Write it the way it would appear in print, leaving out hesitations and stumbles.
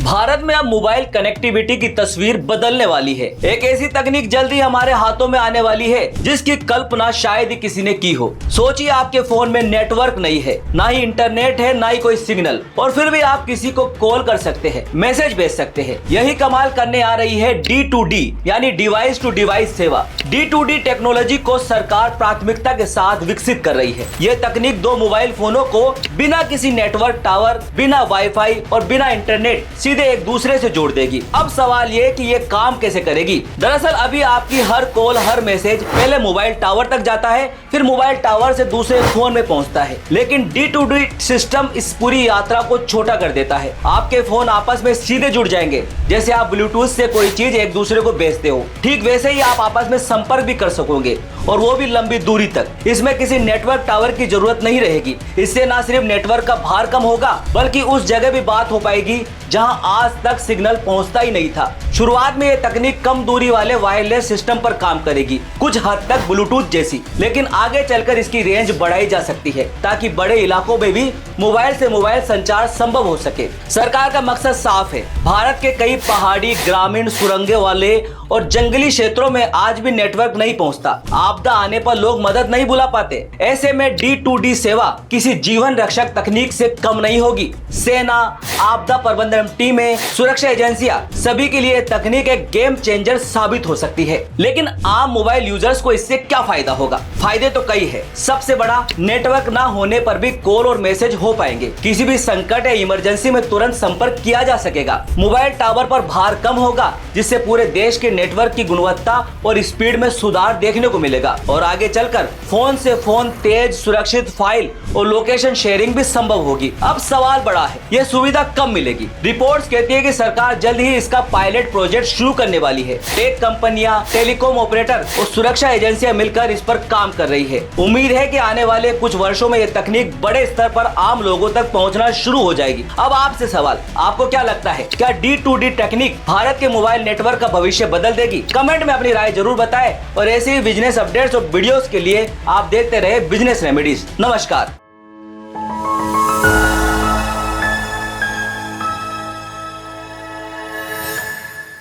भारत में अब mobile connectivity की तस्वीर बदलने वाली है। एक ऐसी तकनीक जल्दी हमारे हाथों में आने वाली है जिसकी कल्पना शायद ही किसी ने की हो। सोचिए आपके फोन में नेटवर्क नहीं है, ना ही इंटरनेट है, ना ही कोई सिग्नल, और फिर भी आप किसी को कॉल कर सकते हैं, मैसेज भेज सकते हैं। यही कमाल करने आ रही है D2D यानी डिवाइस टू डिवाइस सेवा। D2D टेक्नोलॉजी को सरकार प्राथमिकता के साथ विकसित कर रही है। यह तकनीक दो मोबाइल फोनों को बिना किसी नेटवर्क टावर, बिना वाईफाई और बिना इंटरनेट सीधे एक दूसरे से जोड़ देगी। अब सवाल ये कि ये काम कैसे करेगी। दरअसल अभी आपकी हर कॉल, हर मैसेज पहले मोबाइल टावर तक जाता है, फिर मोबाइल टावर से दूसरे फोन में पहुंचता है। लेकिन D2D सिस्टम इस पूरी यात्रा को छोटा कर देता है। आपके फोन आपस में सीधे जुड़ जाएंगे। जैसे आप ब्लूटूथ से कोई चीज एक दूसरे को भेजते हो, ठीक वैसे ही आप आपस में संपर्क भी कर सकोगे, और वो भी लंबी दूरी तक। इसमें किसी नेटवर्क टावर की जरूरत नहीं रहेगी। इससे न सिर्फ नेटवर्क का भार कम होगा, बल्कि उस जगह भी बात हो पाएगी जहां आज तक सिग्नल पहुंचता ही नहीं था। शुरुआत में ये तकनीक कम दूरी वाले वायरलेस सिस्टम पर काम करेगी, कुछ हद तक ब्लूटूथ जैसी, लेकिन आगे चलकर इसकी रेंज बढ़ाई जा सकती है ताकि बड़े इलाकों में भी मोबाइल से मोबाइल संचार संभव हो सके। सरकार का मकसद साफ है। भारत के कई पहाड़ी, ग्रामीण, सुरंगे वाले और जंगली क्षेत्रों में आज भी नेटवर्क नहीं पहुंचता। आपदा आने पर लोग मदद नहीं बुला पाते। ऐसे में D2D सेवा किसी जीवन रक्षक तकनीक से कम नहीं होगी। सेना, आपदा प्रबंधन टीमें, सुरक्षा एजेंसियां, सभी के लिए तकनीक एक गेम चेंजर साबित हो सकती है। लेकिन आम मोबाइल यूजर्स को इससे क्या फायदा होगा? फायदे तो कई है। सबसे बड़ा, नेटवर्क ना होने पर भी कॉल और मैसेज हो पाएंगे। किसी भी संकट या इमरजेंसी में तुरंत संपर्क किया जा सकेगा। मोबाइल टावर पर भार कम होगा, जिससे पूरे देश के नेटवर्क की गुणवत्ता और स्पीड में सुधार देखने को मिलेगा। और आगे चलकर फोन से फोन तेज, सुरक्षित फाइल और लोकेशन शेयरिंग भी संभव होगी। अब सवाल बड़ा है, यह सुविधा कब मिलेगी? रिपोर्ट्स कहती है कि सरकार जल्द ही इसका पायलट प्रोजेक्ट शुरू करने वाली है। टेक कंपनियां, टेलीकॉम ऑपरेटर और सुरक्षा एजेंसियां मिलकर इस पर काम कर रही है। उम्मीद है कि आने वाले कुछ वर्षों में यह तकनीक बड़े स्तर पर आम लोगों तक पहुंचना शुरू हो जाएगी। अब आपसे सवाल, आपको क्या लगता है, क्या D2D टेक्निक भारत के मोबाइल नेटवर्क का भविष्य बदल देगी? कमेंट में अपनी राय जरूर बताएं, और ऐसे ही बिजनेस अपडेट्स और वीडियोस के लिए आप देखते रहे बिजनेस रेमेडीज। नमस्कार।